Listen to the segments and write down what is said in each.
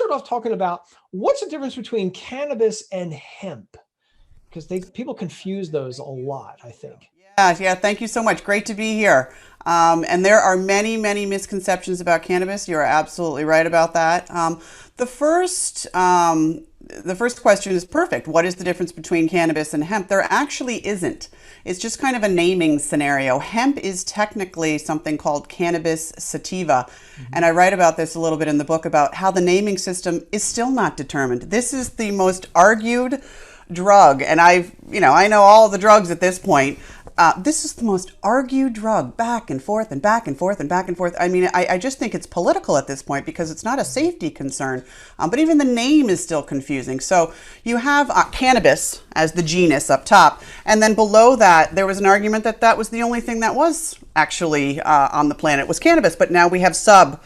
start off talking about what's the difference between cannabis and hemp? Because people confuse those a lot, I think. Yeah, thank you so much. Great to be here. And there are many, many misconceptions about cannabis. You are absolutely right about that. The first, the first question is perfect. What is the difference between cannabis and hemp? There actually isn't. It's just kind of a naming scenario. Hemp is technically something called cannabis sativa. And I write about this a little bit in the book about how the naming system is still not determined. This is the most argued drug. And I know all the drugs at this point. This is the most argued drug, back and forth and back and forth and back and forth. I mean, I just think it's political at this point because it's not a safety concern, but even the name is still confusing. So you have cannabis as the genus up top, and then below that, there was an argument that that was the only thing that was actually on the planet was cannabis, but now we have sub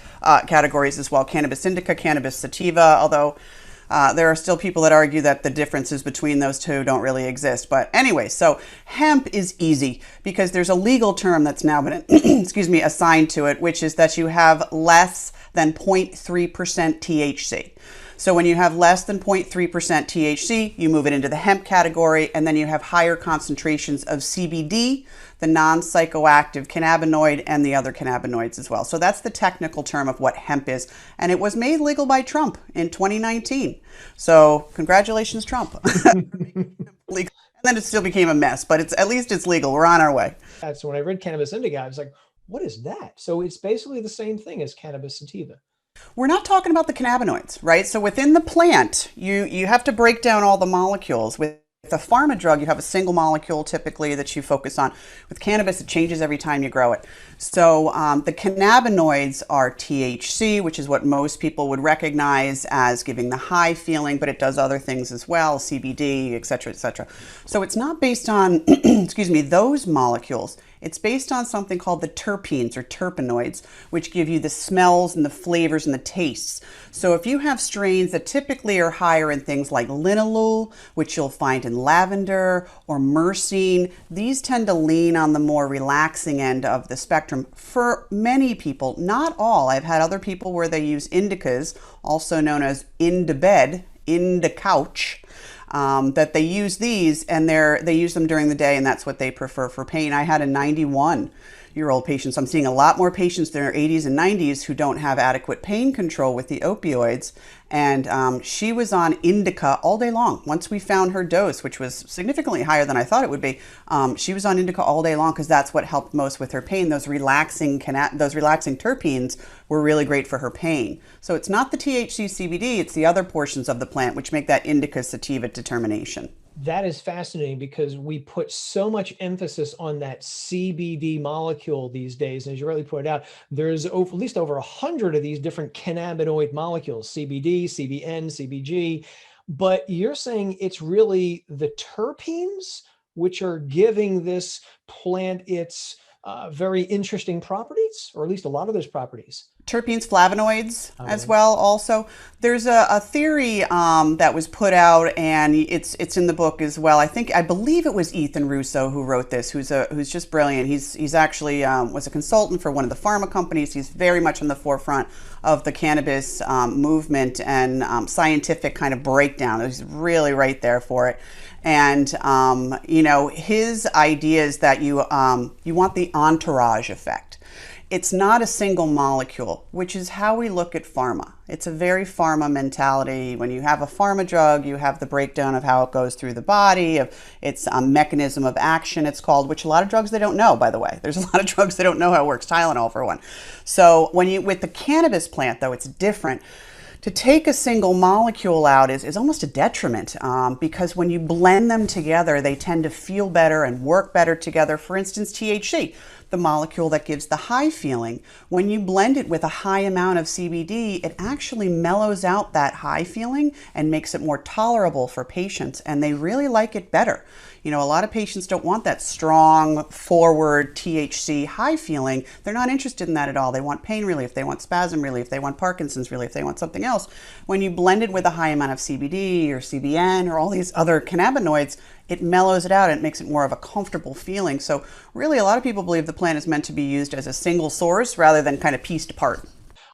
categories as well, cannabis indica, cannabis sativa, although there are still people that argue that the differences between those two don't really exist. But anyway, so hemp is easy because there's a legal term that's now been, assigned to it, which is that you have less than 0.3% THC. So when you have less than 0.3% THC, you move it into the hemp category, and then you have higher concentrations of CBD, the non-psychoactive cannabinoid, and the other cannabinoids as well. So that's the technical term of what hemp is. And it was made legal by Trump in 2019. So congratulations, Trump. And then it still became a mess, but at least it's legal. We're on our way. So when I read cannabis indica, I was like, what is that? So it's basically the same thing as cannabis sativa. We're not talking about the cannabinoids, right? So within the plant, you have to break down all the molecules. With a pharma drug, you have a single molecule typically that you focus on. With cannabis, it changes every time you grow it. So the cannabinoids are THC, which is what most people would recognize as giving the high feeling, but it does other things as well, CBD, et cetera, et cetera. So it's not based on, those molecules. It's based on something called the terpenes or terpenoids, which give you the smells and the flavors and the tastes. So if you have strains that typically are higher in things like linalool, which you'll find in lavender, or myrcene, these tend to lean on the more relaxing end of the spectrum for many people, not all. I've had other people where they use indicas, also known as indibed, indicouch, that they use these and they use them during the day, and that's what they prefer for pain. I had a 91-year-old patient, so I'm seeing a lot more patients in their 80s and 90s who don't have adequate pain control with the opioids, and she was on indica all day long. Once we found her dose, which was significantly higher than I thought it would be, she was on indica all day long because that's what helped most with her pain. Those relaxing terpenes were really great for her pain. So it's not the THC CBD, it's the other portions of the plant which make that indica sativa determination. That is fascinating because we put so much emphasis on that CBD molecule these days. And as you rightly pointed out, there's at least over 100 of these different cannabinoid molecules, CBD, CBN, CBG. But you're saying it's really the terpenes which are giving this plant its very interesting properties, or at least a lot of those properties. Terpenes, flavonoids as well. Also, there's a theory that was put out, and it's in the book as well. I believe it was Ethan Russo who wrote this, who's just brilliant. He's actually was a consultant for one of the pharma companies. He's very much on the forefront of the cannabis movement and scientific kind of breakdown. He's really right there for it. And his idea is that you want the entourage effect. It's not a single molecule, which is how we look at pharma. It's a very pharma mentality. When you have a pharma drug, you have the breakdown of how it goes through the body, of its mechanism of action, it's called, which a lot of drugs they don't know, by the way. There's a lot of drugs they don't know how it works, Tylenol for one. So with the cannabis plant, though, it's different. To take a single molecule out is almost a detriment because when you blend them together, they tend to feel better and work better together. For instance, THC, the molecule that gives the high feeling. When you blend it with a high amount of CBD, it actually mellows out that high feeling and makes it more tolerable for patients, and they really like it better. A lot of patients don't want that strong, forward THC high feeling. They're not interested in that at all. They want pain relief, they want spasm relief, they want Parkinson's relief, they want something else. When you blend it with a high amount of CBD or CBN or all these other cannabinoids, it mellows it out and it makes it more of a comfortable feeling. So really, a lot of people believe the plant is meant to be used as a single source rather than kind of pieced apart.